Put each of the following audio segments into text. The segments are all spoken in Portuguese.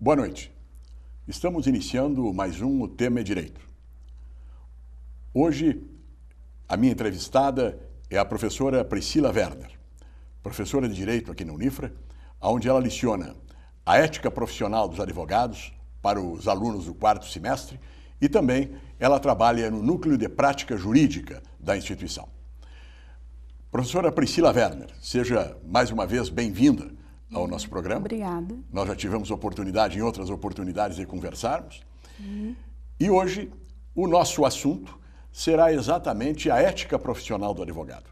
Boa noite. Estamos iniciando mais um O Tema é Direito. Hoje, a minha entrevistada é a professora Priscila Werner, professora de Direito aqui na Unifra, onde ela leciona a ética profissional dos advogados para os alunos do quarto semestre e também ela trabalha no Núcleo de Prática Jurídica da instituição. Professora Priscila Werner, seja mais uma vez bem-vinda ao nosso programa. Obrigada. Nós já tivemos oportunidade, em outras oportunidades, de conversarmos. E hoje o nosso assunto será exatamente a ética profissional do advogado.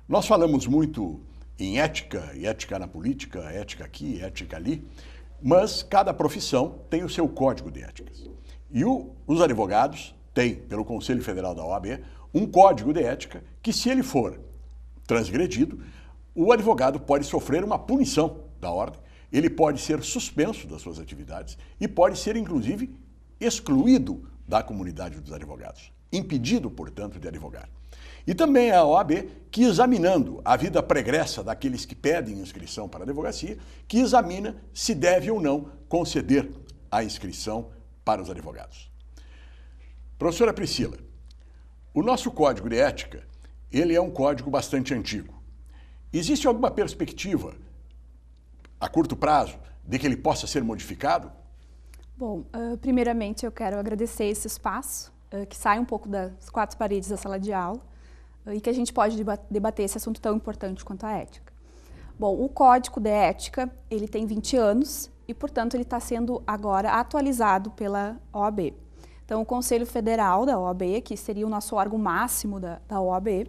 Nós falamos muito em ética, e ética na política, ética aqui, ética ali, mas cada profissão tem o seu código de éticas. E os advogados têm, pelo Conselho Federal da OAB, um código de ética que, se ele for transgredido, o advogado pode sofrer uma punição da ordem, ele pode ser suspenso das suas atividades e pode ser, inclusive, excluído da comunidade dos advogados, impedido, portanto, de advogar. E também a OAB, que examinando a vida pregressa daqueles que pedem inscrição para a advocacia, que examina se deve ou não conceder a inscrição para os advogados. Professora Priscila, o nosso código de ética, ele é um código bastante antigo. Existe alguma perspectiva, a curto prazo, de que ele possa ser modificado? Bom, primeiramente eu quero agradecer esse espaço, que sai um pouco das quatro paredes da sala de aula, e que a gente pode debater esse assunto tão importante quanto a ética. Bom, o Código de Ética, ele tem 20 anos e, portanto, ele está sendo agora atualizado pela OAB. Então, o Conselho Federal da OAB, que seria o nosso órgão máximo da OAB,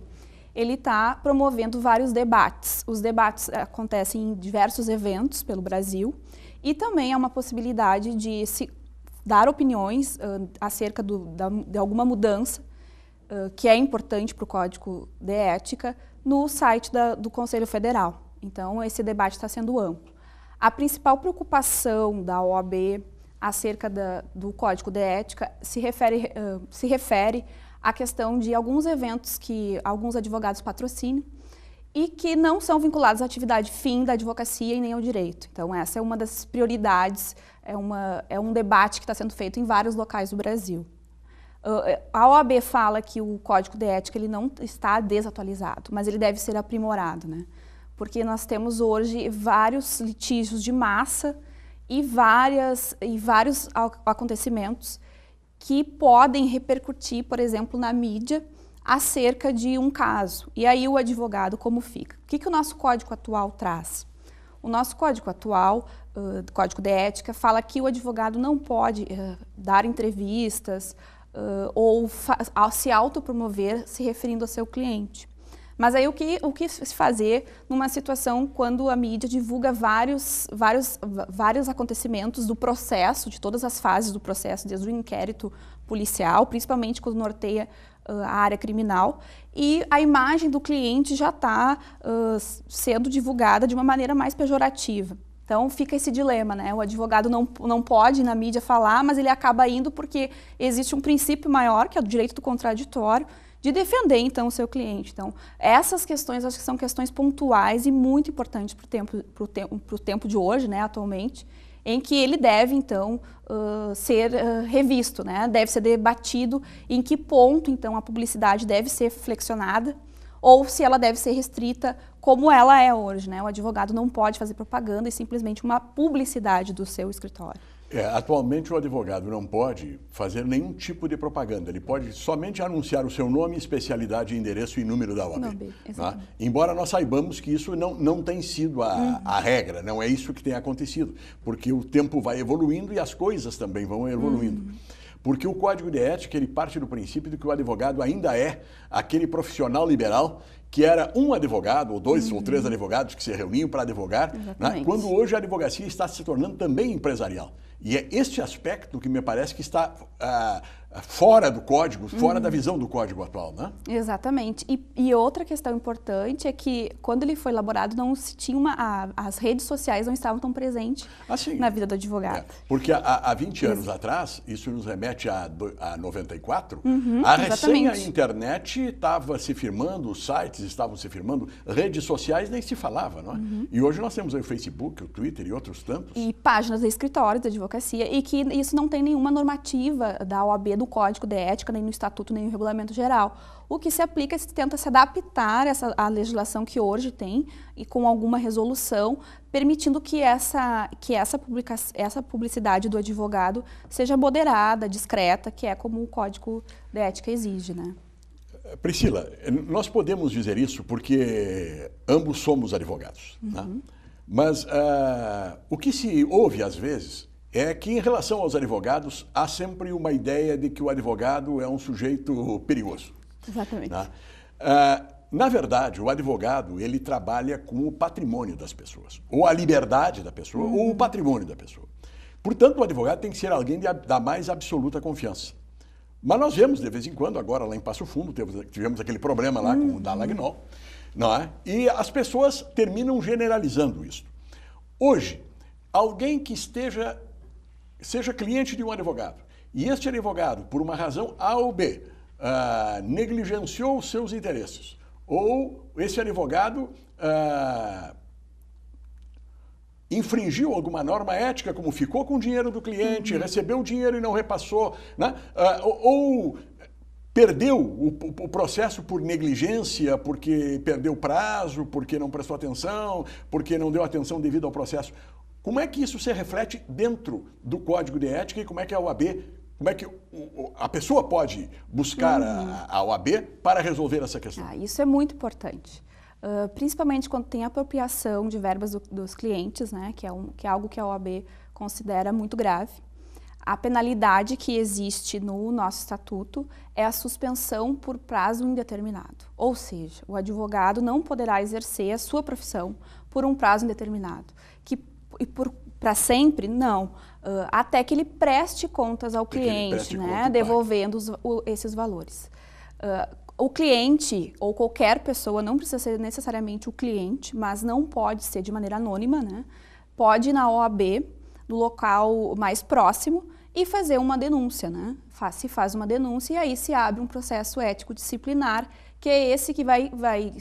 ele está promovendo vários debates. Os debates acontecem em diversos eventos pelo Brasil e também há uma possibilidade de se dar opiniões acerca de alguma mudança que é importante para o Código de Ética no site do Conselho Federal. Então, esse debate está sendo amplo. A principal preocupação da OAB acerca do Código de Ética se refere à questão de alguns eventos que alguns advogados patrocinam e que não são vinculados à atividade fim da advocacia e nem ao direito. Então, essa é uma das prioridades, é um debate que está sendo feito em vários locais do Brasil. A OAB fala que o Código de Ética ele não está desatualizado, mas ele deve ser aprimorado, né? Porque nós temos hoje vários litígios de massa e vários acontecimentos que podem repercutir, por exemplo, na mídia acerca de um caso. E aí o advogado como fica? O que o nosso Código atual traz? O nosso Código atual, Código de Ética, fala que o advogado não pode dar entrevistas ou se autopromover se referindo ao seu cliente. Mas aí o que se fazer numa situação quando a mídia divulga vários acontecimentos do processo, de todas as fases do processo, desde o inquérito policial, principalmente quando norteia a área criminal, e a imagem do cliente já está sendo divulgada de uma maneira mais pejorativa. Então fica esse dilema, né? O advogado não pode na mídia falar, mas ele acaba indo porque existe um princípio maior, que é o direito do contraditório, de defender, então, o seu cliente. Então, essas questões, acho que são questões pontuais e muito importantes para o tempo de hoje, né, atualmente, em que ele deve, então, ser revisto, né? Deve ser debatido em que ponto, então, a publicidade deve ser flexionada ou se ela deve ser restrita como ela é hoje, né? O advogado não pode fazer propaganda e simplesmente uma publicidade do seu escritório. Atualmente o advogado não pode fazer nenhum tipo de propaganda, ele pode somente anunciar o seu nome, especialidade, endereço e número da OAB. Tá? Embora nós saibamos que isso não tem sido a regra, não é isso que tem acontecido, porque o tempo vai evoluindo e as coisas também vão evoluindo. Porque o Código de Ética, ele parte do princípio de que o advogado ainda é aquele profissional liberal que era um advogado, ou dois ou três advogados que se reuniam para advogar, né? Quando hoje a advocacia está se tornando também empresarial. E é este aspecto que me parece que está fora do código, fora da visão do código atual, né? Exatamente. E outra questão importante é que quando ele foi elaborado não se tinha as redes sociais não estavam tão presentes na vida do advogado. Porque há 20 anos atrás, isso nos remete a 94, a recém a internet estava se firmando, os sites sites estavam se firmando, redes sociais nem se falava, não é? E hoje nós temos aí o Facebook, o Twitter e outros tantos. E páginas de escritórios de advocacia, e que isso não tem nenhuma normativa da OAB, do Código de Ética, nem no Estatuto, nem no Regulamento Geral. O que se aplica é se tenta se adaptar à legislação que hoje tem, e com alguma resolução, permitindo que essa publicidade do advogado seja moderada, discreta, que é como o Código de Ética exige, né? Priscila, nós podemos dizer isso porque ambos somos advogados, né? Mas o que se ouve às vezes é que em relação aos advogados há sempre uma ideia de que o advogado é um sujeito perigoso. Exatamente. Né? Na verdade, o advogado ele trabalha com o patrimônio das pessoas, ou a liberdade da pessoa, ou o patrimônio da pessoa. Portanto, o advogado tem que ser alguém da mais absoluta confiança. Mas nós vemos, de vez em quando, agora lá em Passo Fundo, tivemos aquele problema lá com o Dallagnol, não é? E as pessoas terminam generalizando isso. Hoje, alguém que seja cliente de um advogado, e este advogado, por uma razão A ou B, negligenciou os seus interesses, ou esse advogado infringiu alguma norma ética, como ficou com o dinheiro do cliente, recebeu o dinheiro e não repassou, né? Ou perdeu o processo por negligência, porque perdeu prazo, porque não prestou atenção, porque não deu atenção devida ao processo. Como é que isso se reflete dentro do Código de Ética e como é que a OAB, como é que a pessoa pode buscar a OAB para resolver essa questão? Isso é muito importante. Principalmente quando tem apropriação de verbas dos clientes, né, que é algo que a OAB considera muito grave. A penalidade que existe no nosso estatuto é a suspensão por prazo indeterminado. Ou seja, o advogado não poderá exercer a sua profissão por um prazo indeterminado. Para sempre, não. Até que ele preste contas ao cliente, né, devolvendo esses valores. O cliente ou qualquer pessoa, não precisa ser necessariamente o cliente, mas não pode ser de maneira anônima, né? Pode ir na OAB, no local mais próximo, e fazer uma denúncia, né? Se faz uma denúncia e aí se abre um processo ético disciplinar, que é esse que vai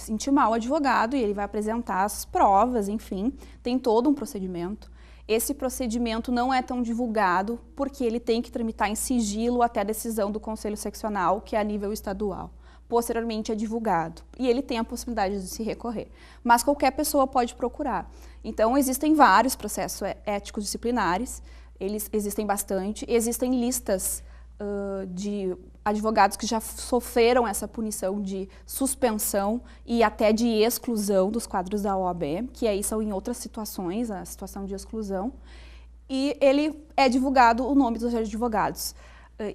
intimar o advogado e ele vai apresentar as provas, enfim, tem todo um procedimento. Esse procedimento não é tão divulgado porque ele tem que tramitar em sigilo até a decisão do Conselho Seccional, que é a nível estadual. Posteriormente é divulgado e ele tem a possibilidade de se recorrer. Mas qualquer pessoa pode procurar. Então, existem vários processos éticos disciplinares, eles existem bastante, existem listas de advogados que já sofreram essa punição de suspensão e até de exclusão dos quadros da OAB, que aí são em outras situações, a situação de exclusão, e ele é divulgado o nome dos advogados.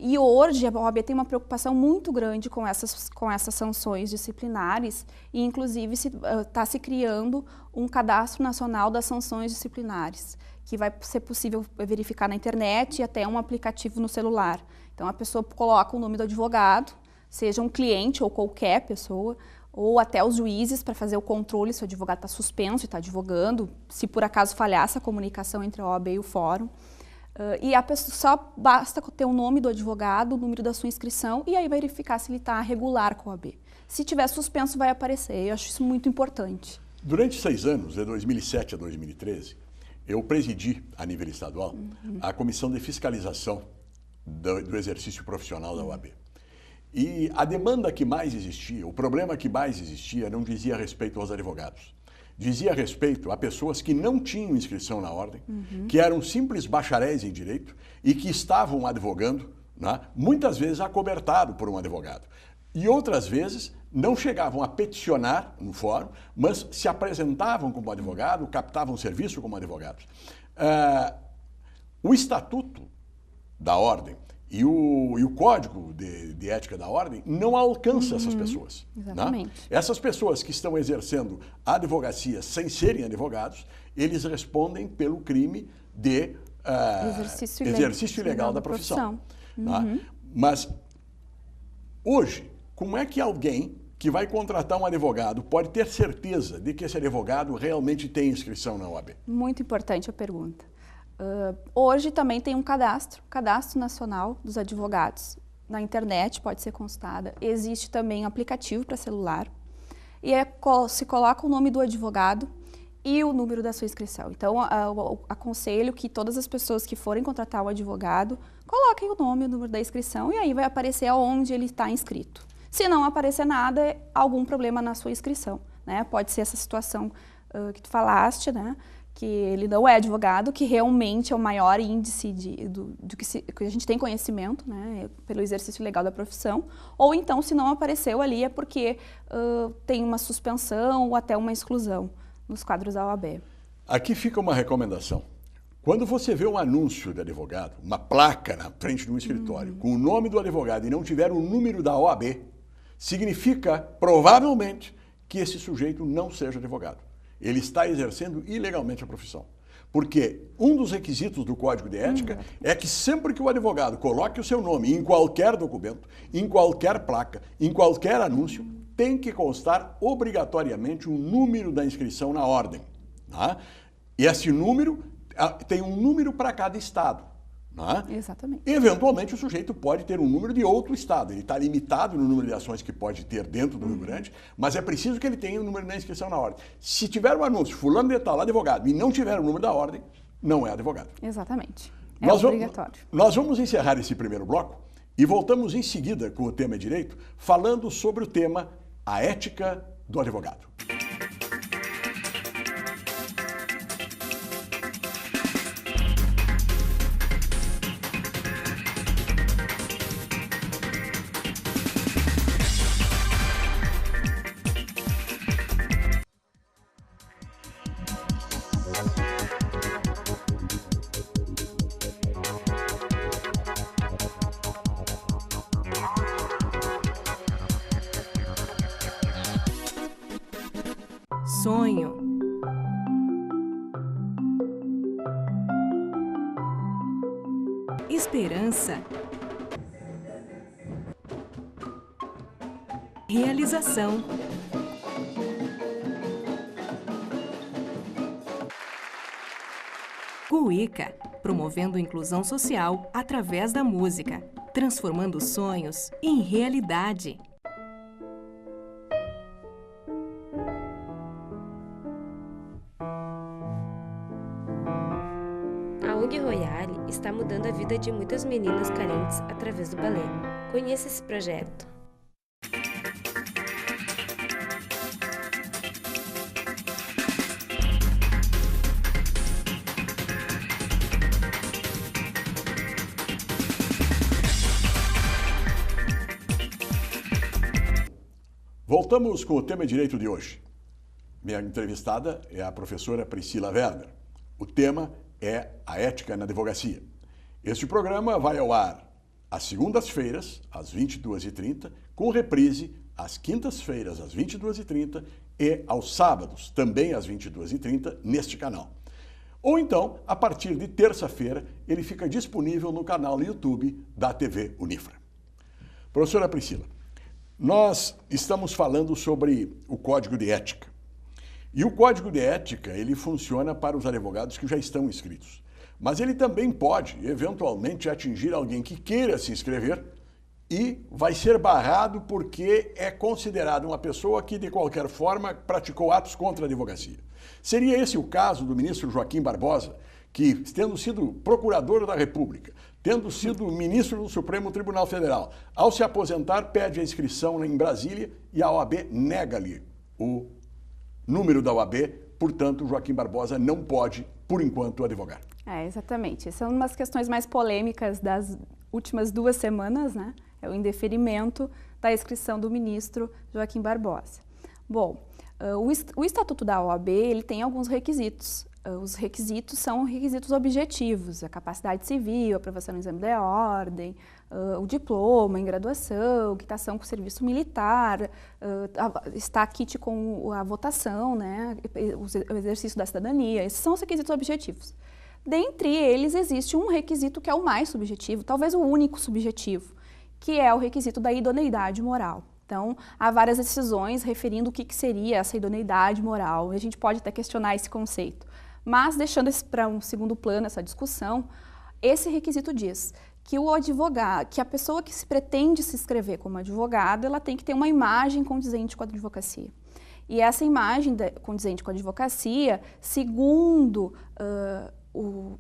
E hoje a OAB tem uma preocupação muito grande com essas sanções disciplinares e, inclusive, está se criando um cadastro nacional das sanções disciplinares, que vai ser possível verificar na internet e até um aplicativo no celular. Então, a pessoa coloca o nome do advogado, seja um cliente ou qualquer pessoa, ou até os juízes para fazer o controle se o advogado está suspenso e está advogando, se por acaso falhar essa comunicação entre a OAB e o fórum. E a pessoa só basta ter o nome do advogado, o número da sua inscrição e aí verificar se ele está regular com a OAB. Se tiver suspenso, vai aparecer. Eu acho isso muito importante. Durante 6 anos, de 2007 a 2013, eu presidi, a nível estadual, a Comissão de Fiscalização do Exercício Profissional da OAB. E a demanda que mais existia, o problema que mais existia, não dizia respeito aos advogados. Dizia respeito a pessoas que não tinham inscrição na ordem, que eram simples bacharéis em direito e que estavam advogando, né, muitas vezes acobertado por um advogado. E outras vezes não chegavam a peticionar no fórum, mas se apresentavam como advogado, captavam serviço como advogados. O Estatuto da Ordem e o Código de Ética da Ordem não alcança essas pessoas. Exatamente. Né? Essas pessoas que estão exercendo a advocacia sem serem advogados, eles respondem pelo crime de exercício ilegal da profissão. Né? Mas hoje, como é que alguém que vai contratar um advogado pode ter certeza de que esse advogado realmente tem inscrição na OAB? Muito importante a pergunta. Hoje também tem um cadastro nacional dos advogados. Na internet pode ser consultada. Existe também um aplicativo para celular. e se coloca o nome do advogado e o número da sua inscrição. Então, eu aconselho que todas as pessoas que forem contratar o advogado, coloquem o nome e o número da inscrição e aí vai aparecer aonde ele está inscrito. Se não aparecer nada, é algum problema na sua inscrição, né? Pode ser essa situação que tu falaste, né? Que ele não é advogado, que realmente é o maior índice do que a gente tem conhecimento, né? Pelo exercício legal da profissão. Ou então, se não apareceu ali, é porque tem uma suspensão ou até uma exclusão nos quadros da OAB. Aqui fica uma recomendação. Quando você vê um anúncio de advogado, uma placa na frente de um escritório, com o nome do advogado e não tiver o número da OAB, significa, provavelmente, que esse sujeito não seja advogado. Ele está exercendo ilegalmente a profissão. Porque um dos requisitos do Código de Ética é que sempre que o advogado coloque o seu nome em qualquer documento, em qualquer placa, em qualquer anúncio, tem que constar obrigatoriamente o número da inscrição na ordem. Tá? E esse número tem um número para cada estado. Tá? Exatamente. Eventualmente o sujeito pode ter um número de outro estado. Ele está limitado no número de ações que pode ter dentro do Rio Grande, mas é preciso que ele tenha o número da inscrição na ordem. Se tiver um anúncio, fulano de tal, advogado, e não tiver o número da ordem, não é advogado. Exatamente. É obrigatório. Nós vamos encerrar esse primeiro bloco e voltamos em seguida com o tema direito, falando sobre o tema a ética do advogado. Sonho. Esperança. Realização. Cuíca, promovendo inclusão social através da música, transformando sonhos em realidade. A ONG Royale está mudando a vida de muitas meninas carentes através do balé. Conheça esse projeto. Voltamos com o tema direito de hoje. Minha entrevistada é a professora Priscila Werner. O tema é a ética na advocacia. Este programa vai ao ar às segundas-feiras, às 22h30, com reprise às quintas-feiras, às 22h30 e aos sábados, também às 22h30, neste canal. Ou então, a partir de terça-feira, ele fica disponível no canal no YouTube da TV Unifra. Professora Priscila, nós estamos falando sobre o Código de Ética. E o Código de Ética, ele funciona para os advogados que já estão inscritos. Mas ele também pode, eventualmente, atingir alguém que queira se inscrever e vai ser barrado porque é considerado uma pessoa que, de qualquer forma, praticou atos contra a advocacia. Seria esse o caso do ministro Joaquim Barbosa, que, tendo sido procurador da República, tendo sido ministro do Supremo Tribunal Federal, ao se aposentar, pede a inscrição em Brasília e a OAB nega-lhe o número da OAB, portanto, Joaquim Barbosa não pode, por enquanto, advogar. Exatamente. Essa é uma das questões mais polêmicas das últimas 2 semanas, né? É o indeferimento da inscrição do ministro Joaquim Barbosa. Bom, o Estatuto da OAB, ele tem alguns requisitos. Os requisitos são requisitos objetivos, a capacidade civil, a aprovação no exame da ordem, o diploma em graduação, quitação com o serviço militar, estar kit com a votação, né, o exercício da cidadania. Esses são os requisitos objetivos. Dentre eles, existe um requisito que é o mais subjetivo, talvez o único subjetivo, que é o requisito da idoneidade moral. Então, há várias decisões referindo o que seria essa idoneidade moral, e a gente pode até questionar esse conceito. Mas, deixando para um segundo plano essa discussão, esse requisito diz que o advogado, que a pessoa que se pretende se inscrever como advogado, ela tem que ter uma imagem condizente com a advocacia. E essa imagem condizente com a advocacia, segundo o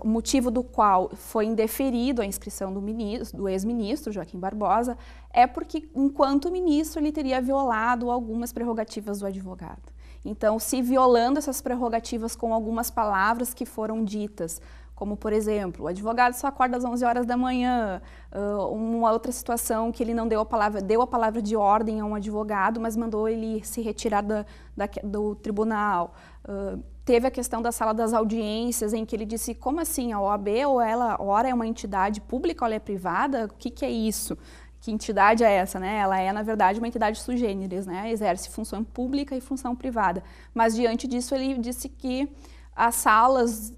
motivo do qual foi indeferido a inscrição do ex-ministro Joaquim Barbosa, é porque, enquanto ministro, ele teria violado algumas prerrogativas do advogado. Então, se violando essas prerrogativas com algumas palavras que foram ditas, como, por exemplo, o advogado só acorda às 11 horas da manhã, uma outra situação que ele não deu a palavra de ordem a um advogado, mas mandou ele se retirar do tribunal. Teve a questão da sala das audiências, em que ele disse, como assim, a OAB, ora é uma entidade pública, ou ela é privada? O que é isso? Que entidade é essa, né? Ela é, na verdade, uma entidade sui generis, né? Exerce função pública e função privada. Mas, diante disso, ele disse que as salas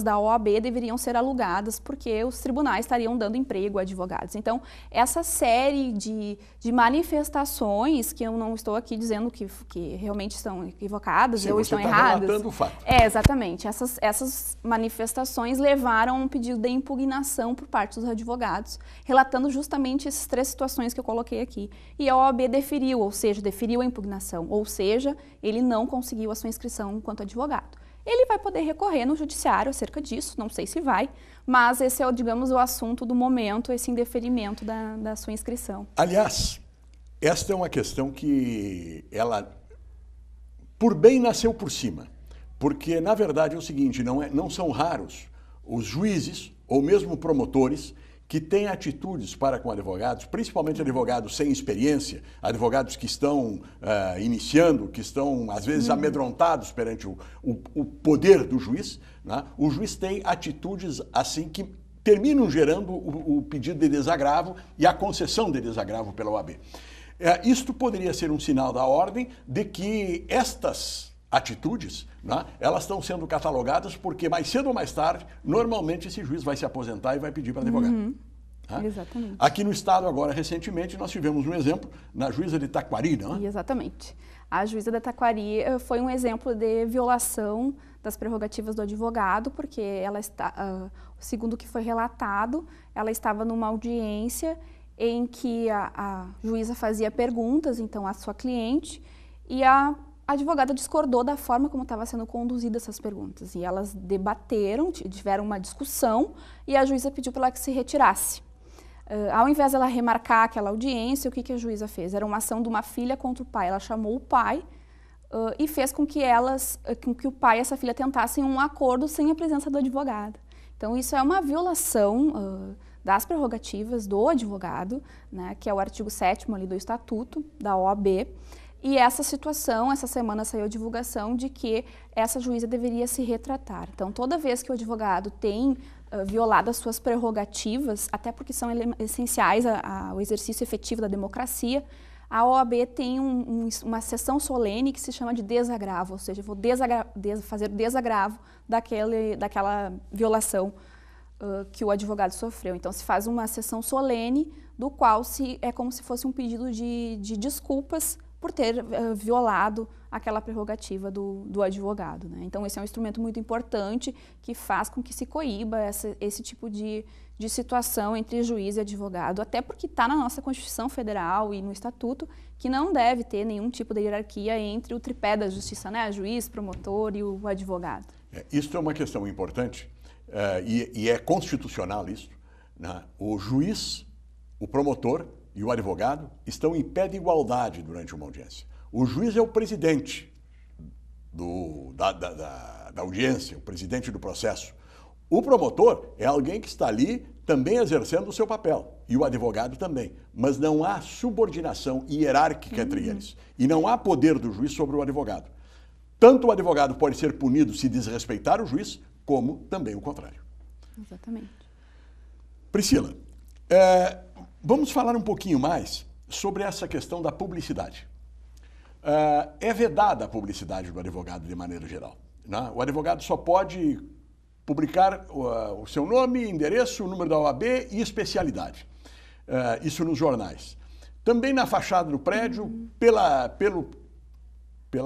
da OAB deveriam ser alugadas porque os tribunais estariam dando emprego a advogados. Então, essa série de manifestações, que eu não estou aqui dizendo que realmente são equivocadas ou estão erradas. Relatando o fato. Exatamente. Essas manifestações levaram a um pedido de impugnação por parte dos advogados, relatando justamente essas 3 situações que eu coloquei aqui. E a OAB deferiu a impugnação, ou seja, ele não conseguiu a sua inscrição enquanto advogado. Ele vai poder recorrer no judiciário acerca disso, não sei se vai, mas esse é, digamos, o assunto do momento, esse indeferimento da sua inscrição. Aliás, esta é uma questão que ela, por bem, nasceu por cima, porque, na verdade, é o seguinte, não são raros os juízes ou mesmo promotores que têm atitudes para com advogados, principalmente advogados sem experiência, advogados que estão iniciando, que estão, às vezes, amedrontados perante o poder do juiz, né? O juiz tem atitudes assim que terminam gerando o pedido de desagravo e a concessão de desagravo pela OAB. Isto poderia ser um sinal da ordem de que estas atitudes, né, elas estão sendo catalogadas porque mais cedo ou mais tarde, normalmente esse juiz vai se aposentar e vai pedir para advogar. Exatamente. Aqui no estado agora, recentemente, nós tivemos um exemplo na juíza de Taquari, não é? Exatamente. A juíza de Taquari foi um exemplo de violação das prerrogativas do advogado, porque ela segundo o que foi relatado, ela estava numa audiência em que a juíza fazia perguntas, então, à sua cliente, e a advogada discordou da forma como estava sendo conduzida essas perguntas. E elas debateram, tiveram uma discussão, e a juíza pediu para ela que se retirasse. Ao invés de ela remarcar aquela audiência, o que a juíza fez? Era uma ação de uma filha contra o pai. Ela chamou o pai e fez com que o pai e essa filha tentassem um acordo sem a presença do advogado. Então, isso é uma violação das prerrogativas do advogado, né, que é o artigo 7º ali do Estatuto da OAB. E essa situação, essa semana saiu a divulgação de que essa juíza deveria se retratar. Então, toda vez que o advogado tem violado as suas prerrogativas, até porque são essenciais ao exercício efetivo da democracia, a OAB tem uma sessão solene que se chama de desagravo, ou seja, eu vou fazer desagravo daquela violação que o advogado sofreu. Então, se faz uma sessão solene, do qual é como se fosse um pedido de desculpas por ter violado aquela prerrogativa do advogado, né? Então, esse é um instrumento muito importante que faz com que se coíba esse tipo de situação entre juiz e advogado, até porque está na nossa Constituição Federal e no Estatuto que não deve ter nenhum tipo de hierarquia entre o tripé da justiça, né? Juiz, promotor e o advogado. Isso é uma questão importante e é constitucional isso, né? O juiz, o promotor e o advogado estão em pé de igualdade durante uma audiência. O juiz é o presidente da audiência, o presidente do processo. O promotor é alguém que está ali também exercendo o seu papel, e o advogado também. Mas não há subordinação hierárquica entre eles. E não há poder do juiz sobre o advogado. Tanto o advogado pode ser punido se desrespeitar o juiz, como também o contrário. Exatamente. Priscila, vamos falar um pouquinho mais sobre essa questão da publicidade. É vedada a publicidade do advogado de maneira geral, né? O advogado só pode publicar o seu nome, endereço, o número da OAB e especialidade. Isso nos jornais. Também na fachada do prédio, pela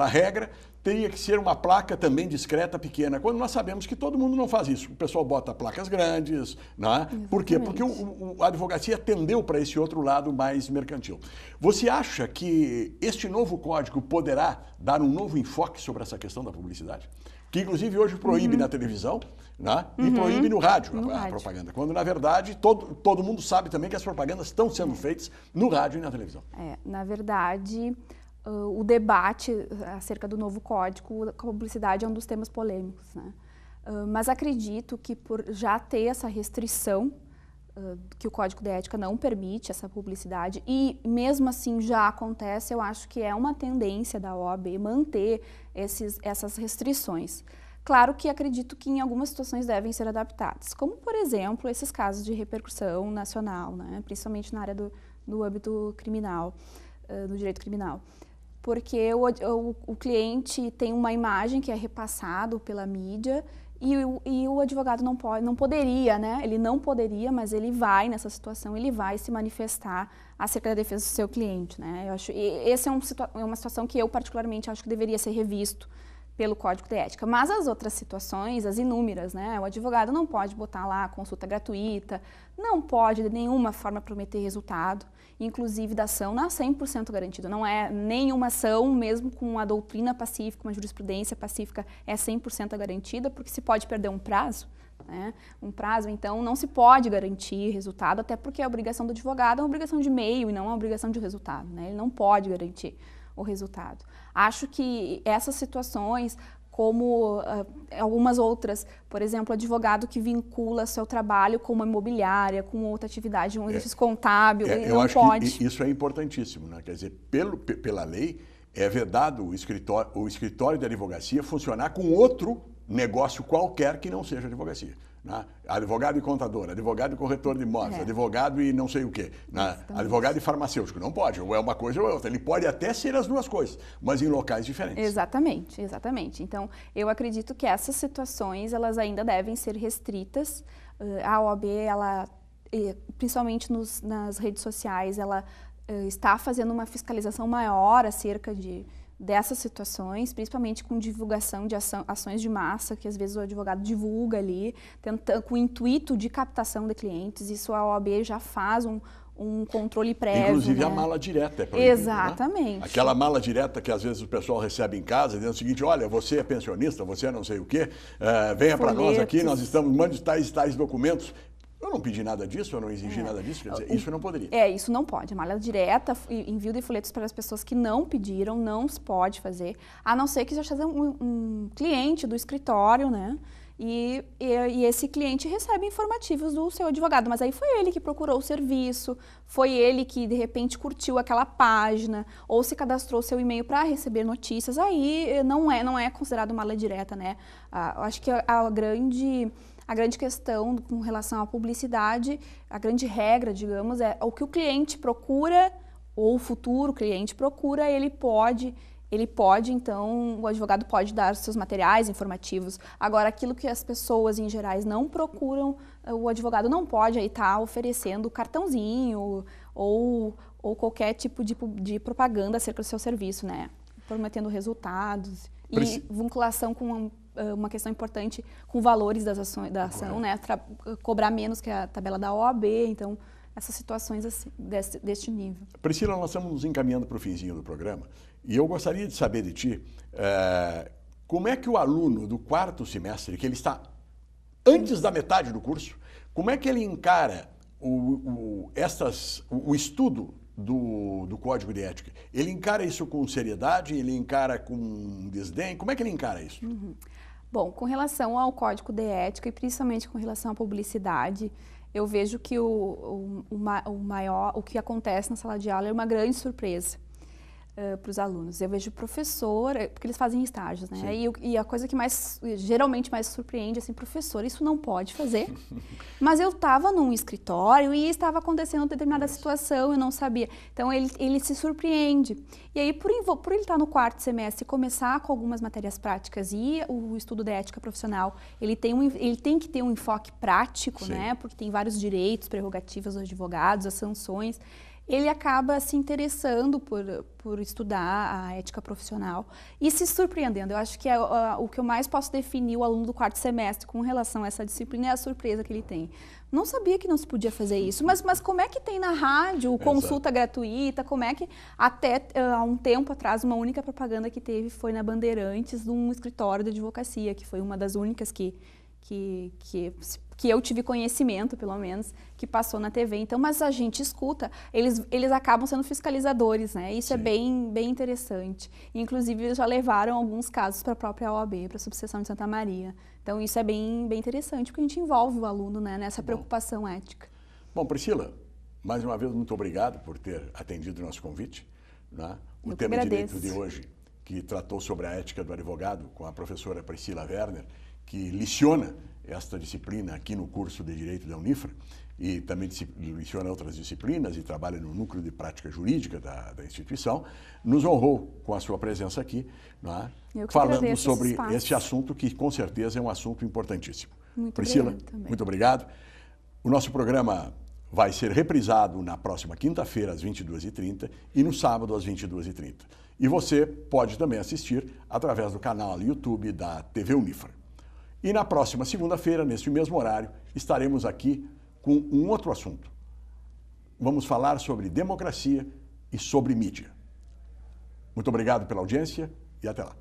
regra, teria que ser uma placa também discreta, pequena, quando nós sabemos que todo mundo não faz isso. O pessoal bota placas grandes, né? Por quê? Porque a advocacia tendeu para esse outro lado mais mercantil. Você acha que este novo código poderá dar um novo enfoque sobre essa questão da publicidade? Que inclusive hoje proíbe na televisão, né? E proíbe no rádio a propaganda. Quando na verdade todo mundo sabe também que as propagandas estão sendo feitas no rádio e na televisão. Na verdade, o debate acerca do novo código, a publicidade é um dos temas polêmicos, né? Mas acredito que por já ter essa restrição, que o Código de Ética não permite essa publicidade, e mesmo assim já acontece, eu acho que é uma tendência da OAB manter essas restrições. Claro que acredito que em algumas situações devem ser adaptadas, como, por exemplo, esses casos de repercussão nacional, né? Principalmente na área do âmbito criminal, do direito criminal. Porque o cliente tem uma imagem que é repassado pela mídia e o advogado não poderia, né? Ele não poderia, mas ele vai nessa situação, ele vai se manifestar acerca da defesa do seu cliente, né? Eu acho, essa é uma situação que eu particularmente acho que deveria ser revisto pelo Código de Ética. Mas as outras situações, as inúmeras, né? O advogado não pode botar lá consulta gratuita, não pode de nenhuma forma prometer resultado, inclusive da ação não é 100% garantida, não é nenhuma ação, mesmo com a doutrina pacífica, uma jurisprudência pacífica, é 100% garantida, porque se pode perder um prazo, né? Um prazo, então, não se pode garantir resultado, até porque a obrigação do advogado é uma obrigação de meio e não uma obrigação de resultado, né? Ele não pode garantir o resultado. Acho que essas situações, como algumas outras, por exemplo, advogado que vincula seu trabalho com uma imobiliária, com outra atividade, um exercício contábil, ele não pode. Que isso é importantíssimo, né? Quer dizer, pela lei, é vedado o escritório de advocacia funcionar com outro negócio qualquer que não seja advocacia. Né? Advogado e contador, advogado e corretor de imóveis, advogado e não sei o quê, né? Advogado e farmacêutico, não pode, ou é uma coisa ou é outra. Ele pode até ser as duas coisas, mas em locais diferentes. Exatamente, exatamente. Então, eu acredito que essas situações, elas ainda devem ser restritas. A OAB, ela, principalmente nas redes sociais, ela está fazendo uma fiscalização maior acerca dessas situações, principalmente com divulgação de ações de massa, que às vezes o advogado divulga ali, com o intuito de captação de clientes. Isso a OAB já faz um controle prévio. Inclusive, né? A mala direta é proibida. Exatamente. Né? Aquela mala direta que às vezes o pessoal recebe em casa, dizendo o seguinte: olha, você é pensionista, você é não sei o quê, venha para nós aqui, nós mande tais documentos. Eu não pedi nada disso, eu não exigi nada disso, quer dizer, isso não poderia. Isso não pode. A malha direta, envio de folhetos para as pessoas que não pediram, não se pode fazer, a não ser que já seja um cliente do escritório, né? E esse cliente recebe informativos do seu advogado, mas aí foi ele que procurou o serviço, foi ele que de repente curtiu aquela página ou se cadastrou seu e-mail para receber notícias, aí não é considerado malha direta, né? Eu acho que a grande questão com relação à publicidade, a grande regra, digamos, é o que o cliente procura ou o futuro cliente procura, ele pode, então, o advogado pode dar seus materiais informativos. Agora, aquilo que as pessoas, em geral, não procuram, o advogado não pode aí estar oferecendo cartãozinho ou qualquer tipo de propaganda acerca do seu serviço, né? Prometendo resultados e vinculação com uma questão importante com valores da ação, né? Cobrar menos que a tabela da OAB, então, essas situações assim, deste nível. Priscila, nós estamos nos encaminhando para o finzinho do programa e eu gostaria de saber de ti como é que o aluno do 4º semestre, que ele está antes da metade do curso, como é que ele encara o estudo do Código de Ética? Ele encara isso com seriedade? Ele encara com desdém? Como é que ele encara isso? Bom, com relação ao Código de Ética e principalmente com relação à publicidade, eu vejo que o que acontece na sala de aula é uma grande surpresa para os alunos. Eu vejo professor, porque eles fazem estágios, né? E a coisa que geralmente mais surpreende, assim, professor, isso não pode fazer. Mas eu estava num escritório e estava acontecendo determinada situação, eu não sabia. Então, ele se surpreende. E aí, por ele estar no 4º semestre e começar com algumas matérias práticas e o estudo de ética profissional, ele tem que ter um enfoque prático, né? Porque tem vários direitos, prerrogativas dos advogados, as sanções. ele acaba se interessando por estudar a ética profissional e se surpreendendo. Eu acho que o que eu mais posso definir o aluno do 4º semestre com relação a essa disciplina é a surpresa que ele tem. Não sabia que não se podia fazer isso, mas como é que tem na rádio consulta gratuita, como é que até há um tempo atrás uma única propaganda que teve foi na Bandeirantes de um escritório de advocacia, que foi uma das únicas que eu tive conhecimento, pelo menos, que passou na TV. Então, mas a gente escuta, eles acabam sendo fiscalizadores, né? Isso é bem interessante. Inclusive, eles já levaram alguns casos para a própria OAB, para a subseção de Santa Maria. Então, isso é bem interessante, porque a gente envolve o aluno, né, nessa preocupação ética. Bom, Priscila, mais uma vez, muito obrigado por ter atendido o nosso convite. Né? O tema de direito de hoje, que tratou sobre a ética do advogado, com a professora Priscila Werner, que leciona esta disciplina aqui no curso de Direito da Unifra e também leciona outras disciplinas e trabalha no núcleo de prática jurídica da instituição, nos honrou com a sua presença aqui, não é? Falando sobre este assunto que com certeza é um assunto importantíssimo. Muito Priscila, muito obrigado. O nosso programa vai ser reprisado na próxima quinta-feira às 22h30 e no sábado às 22h30. E você pode também assistir através do canal YouTube da TV Unifra. E na próxima segunda-feira, neste mesmo horário, estaremos aqui com um outro assunto. Vamos falar sobre democracia e sobre mídia. Muito obrigado pela audiência e até lá.